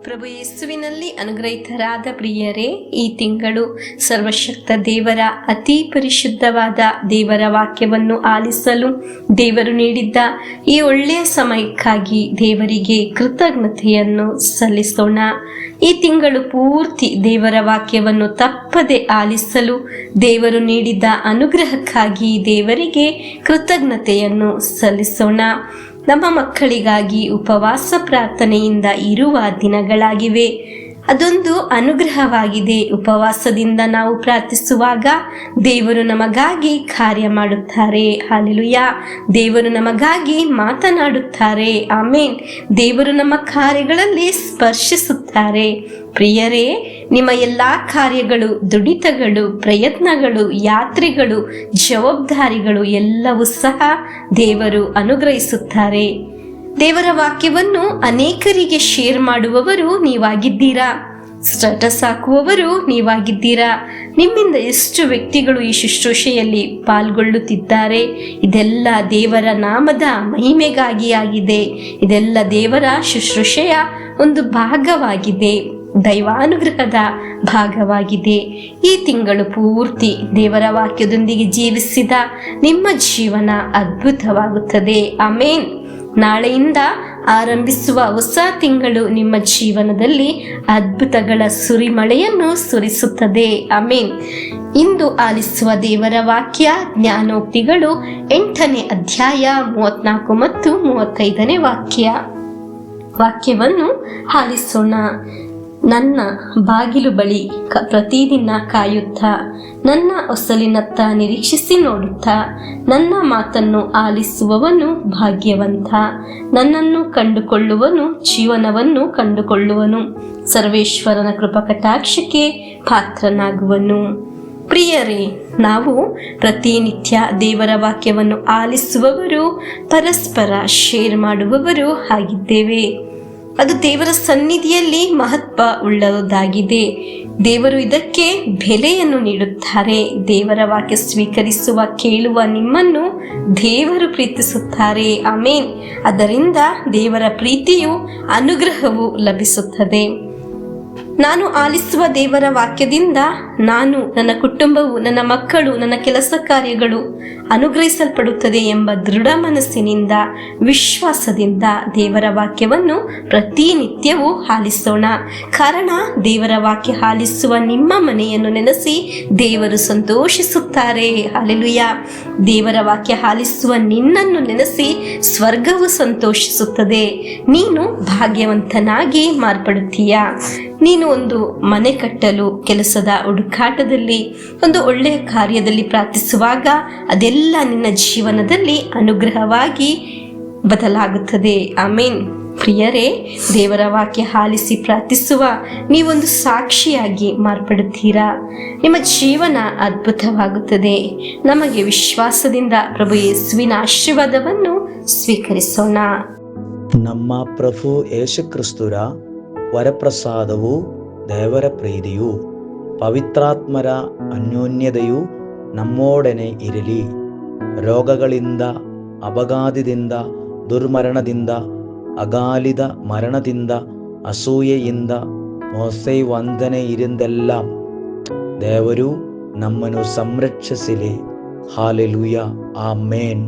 ಪ್ರಭು ಯೇಸುವಿನಲ್ಲಿ ಅನುಗ್ರಹಿತರಾದ ಪ್ರಿಯರೇ, ಈ ತಿಂಗಳು ಸರ್ವಶಕ್ತ ದೇವರ ಅತಿ ಪರಿಶುದ್ಧವಾದ ದೇವರ ವಾಕ್ಯವನ್ನು ಆಲಿಸಲು ದೇವರು ನೀಡಿದ್ದ ಈ ಒಳ್ಳೆಯ ಸಮಯಕ್ಕಾಗಿ ದೇವರಿಗೆ ಕೃತಜ್ಞತೆಯನ್ನು ಸಲ್ಲಿಸೋಣ. ಈ ತಿಂಗಳು ಪೂರ್ತಿ ದೇವರ ವಾಕ್ಯವನ್ನು ತಪ್ಪದೆ ಆಲಿಸಲು ದೇವರು ನೀಡಿದ ಅನುಗ್ರಹಕ್ಕಾಗಿ ದೇವರಿಗೆ ಕೃತಜ್ಞತೆಯನ್ನು ಸಲ್ಲಿಸೋಣ. ನಮ್ಮ ಮಕ್ಕಳಿಗಾಗಿ ಉಪವಾಸ ಪ್ರಾರ್ಥನೆಯಿಂದ ಇರುವ ದಿನಗಳಾಗಿವೆ. ಅದೊಂದು ಅನುಗ್ರಹವಾಗಿದೆ. ಉಪವಾಸದಿಂದ ನಾವು ಪ್ರಾರ್ಥಿಸುವಾಗ ದೇವರು ನಮಗಾಗಿ ಕಾರ್ಯ ಮಾಡುತ್ತಾರೆ. ಹಲ್ಲೆಲೂಯಾ. ದೇವರು ನಮಗಾಗಿ ಮಾತನಾಡುತ್ತಾರೆ. ಆಮೇನ್. ದೇವರು ನಮ್ಮ ಕಾರ್ಯಗಳಲ್ಲಿ ಸ್ಪರ್ಶಿಸುತ್ತಾರೆ. ಪ್ರಿಯರೇ, ನಿಮ್ಮ ಎಲ್ಲ ಕಾರ್ಯಗಳು, ದುಡಿತಗಳು, ಪ್ರಯತ್ನಗಳು, ಯಾತ್ರೆಗಳು, ಜವಾಬ್ದಾರಿಗಳು ಎಲ್ಲವೂ ಸಹ ದೇವರು ಅನುಗ್ರಹಿಸುತ್ತಾರೆ. ದೇವರ ವಾಕ್ಯವನ್ನು ಅನೇಕರಿಗೆ ಶೇರ್ ಮಾಡುವವರು ನೀವಾಗಿದ್ದೀರಾ. ಸ್ಟೇಟಸ್ ಹಾಕುವವರು ನೀವಾಗಿದ್ದೀರಾ. ನಿಮ್ಮಿಂದ ಎಷ್ಟು ವ್ಯಕ್ತಿಗಳು ಈ ಶುಶ್ರೂಷೆಯಲ್ಲಿ ಪಾಲ್ಗೊಳ್ಳುತ್ತಿದ್ದಾರೆ. ಇದೆಲ್ಲ ದೇವರ ನಾಮದ ಮಹಿಮೆಗಾಗಿ ಆಗಿದೆ. ಇದೆಲ್ಲ ದೇವರ ಶುಶ್ರೂಷೆಯ ಒಂದು ಭಾಗವಾಗಿದೆ, ದೈವಾನುಗ್ರಹದ ಭಾಗವಾಗಿದೆ. ಈ ತಿಂಗಳು ಪೂರ್ತಿ ದೇವರ ವಾಕ್ಯದೊಂದಿಗೆ ಜೀವಿಸಿದ ನಿಮ್ಮ ಜೀವನ ಅದ್ಭುತವಾಗುತ್ತದೆ. ಆಮೇನ್. ನಾಳೆಯಿಂದ ಆರಂಭಿಸುವ ಹೊಸ ತಿಂಗಳು ನಿಮ್ಮ ಜೀವನದಲ್ಲಿ ಅದ್ಭುತಗಳ ಸುರಿಮಳೆಯನ್ನು ಸುರಿಸುತ್ತದೆ. ಆಮೇನ್. ಇಂದು ಆಲಿಸುವ ದೇವರ ವಾಕ್ಯ ಜ್ಞಾನೋಕ್ತಿಗಳು 8ನೇ ಅಧ್ಯಾಯ 34 ಮತ್ತು 35ನೇ ವಾಕ್ಯವನ್ನು ಆಲಿಸೋಣ. ನನ್ನ ಬಾಗಿಲು ಬಳಿ ಪ್ರತಿದಿನ ಕಾಯುತ್ತಾ, ನನ್ನ ಹೊಸಲಿನತ್ತ ನಿರೀಕ್ಷಿಸಿ ನೋಡುತ್ತಾ, ನನ್ನ ಮಾತನ್ನು ಆಲಿಸುವವನು ಭಾಗ್ಯವಂತ. ನನ್ನನ್ನು ಕಂಡುಕೊಳ್ಳುವನು ಜೀವನವನ್ನು ಕಂಡುಕೊಳ್ಳುವನು, ಸರ್ವೇಶ್ವರನ ಕೃಪಕಟಾಕ್ಷಕ್ಕೆ ಪಾತ್ರನಾಗುವನು. ಪ್ರಿಯರೇ, ನಾವು ಪ್ರತಿನಿತ್ಯ ದೇವರ ವಾಕ್ಯವನ್ನು ಆಲಿಸುವವರು, ಪರಸ್ಪರ ಶೇರ್ ಮಾಡುವವರು ಆಗಿದ್ದೇವೆ. ಅದು ದೇವರ ಸನ್ನಿಧಿಯಲ್ಲಿ ಮಹತ್ವ ಉಳ್ಳದಾಗಿದೆ. ದೇವರು ಇದಕ್ಕೆ ಬೆಲೆಯನ್ನು ನೀಡುತ್ತಾರೆ. ದೇವರ ವಾಕ್ಯ ಸ್ವೀಕರಿಸುವ, ಕೇಳುವ ನಿಮ್ಮನ್ನು ದೇವರು ಪ್ರೀತಿಸುತ್ತಾರೆ. ಆಮೇನ್. ಅದರಿಂದ ದೇವರ ಪ್ರೀತಿಯು, ಅನುಗ್ರಹವು ಲಭಿಸುತ್ತದೆ. ನಾನು ಆಲಿಸುವ ದೇವರ ವಾಕ್ಯದಿಂದ ನಾನು, ನನ್ನ ಕುಟುಂಬವು, ನನ್ನ ಮಕ್ಕಳು, ನನ್ನ ಕೆಲಸ ಕಾರ್ಯಗಳು ಅನುಗ್ರಹಿಸಲ್ಪಡುತ್ತದೆ ಎಂಬ ದೃಢ ಮನಸ್ಸಿನಿಂದ, ವಿಶ್ವಾಸದಿಂದ ದೇವರ ವಾಕ್ಯವನ್ನು ಪ್ರತಿನಿತ್ಯವೂ ಆಲಿಸೋಣ. ಕಾರಣ ದೇವರ ವಾಕ್ಯ ಆಲಿಸುವ ನಿಮ್ಮ ಮನೆಯನ್ನು ನೆನೆಸಿ ದೇವರು ಸಂತೋಷಿಸುತ್ತಾರೆ. ಹಲ್ಲೆಲೂಯಾ. ದೇವರ ವಾಕ್ಯ ಆಲಿಸುವ ನಿನ್ನನ್ನು ನೆನೆಸಿ ಸ್ವರ್ಗವು ಸಂತೋಷಿಸುತ್ತದೆ. ನೀನು ಭಾಗ್ಯವಂತನಾಗಿ ಮಾರ್ಪಡುತ್ತೀಯಾ. ನೀನು ಒಂದು ಮನೆ ಕಟ್ಟಲು, ಕೆಲಸದ ಹುಡುಕಾಟದಲ್ಲಿ, ಒಂದು ಒಳ್ಳೆಯ ಕಾರ್ಯದಲ್ಲಿ ಪ್ರಾರ್ಥಿಸುವಾಗ ಅದೆಲ್ಲ ನಿನ್ನ ಜೀವನದಲ್ಲಿ ಅನುಗ್ರಹವಾಗಿ ಬದಲಾಗುತ್ತದೆ. ಆಮೇನ್. ಪ್ರಿಯರೇ, ದೇವರ ವಾಕ್ಯ ಆಲಿಸಿ ಪ್ರಾರ್ಥಿಸುವ ನೀವೊಂದು ಸಾಕ್ಷಿಯಾಗಿ ಮಾರ್ಪಡುತ್ತೀರಾ. ನಿಮ್ಮ ಜೀವನ ಅದ್ಭುತವಾಗುತ್ತದೆ. ನಮಗೆ ವಿಶ್ವಾಸದಿಂದ ಪ್ರಭು ಯೇಸುವಿನ ಆಶೀರ್ವಾದವನ್ನು ಸ್ವೀಕರಿಸೋಣ. ನಮ್ಮ ಪ್ರಭು ಯೇಸು ಕ್ರಿಸ್ತರ ವರಪ್ರಸಾದವು, ದೇವರ ಪ್ರೀತಿಯು, ಪವಿತ್ರಾತ್ಮರ ಅನ್ಯೋನ್ಯತೆಯು ನಮ್ಮೊಡನೆ ಇರಲಿ. ರೋಗಗಳಿಂದ, ಅಪಘಾತದಿಂದ, ದುರ್ಮರಣದಿಂದ, ಅಗಾಲಿದ ಮರಣದಿಂದ, ಅಸೂಯೆಯಿಂದ, ಮೋಸೆ ವಂದನೆಯಿಂದೆಲ್ಲ ದೇವರು ನಮ್ಮನ್ನು ಸಂರಕ್ಷಿಸಲಿ. ಹಾಲೆಲೂಯಾ. ಆಮೇನ್.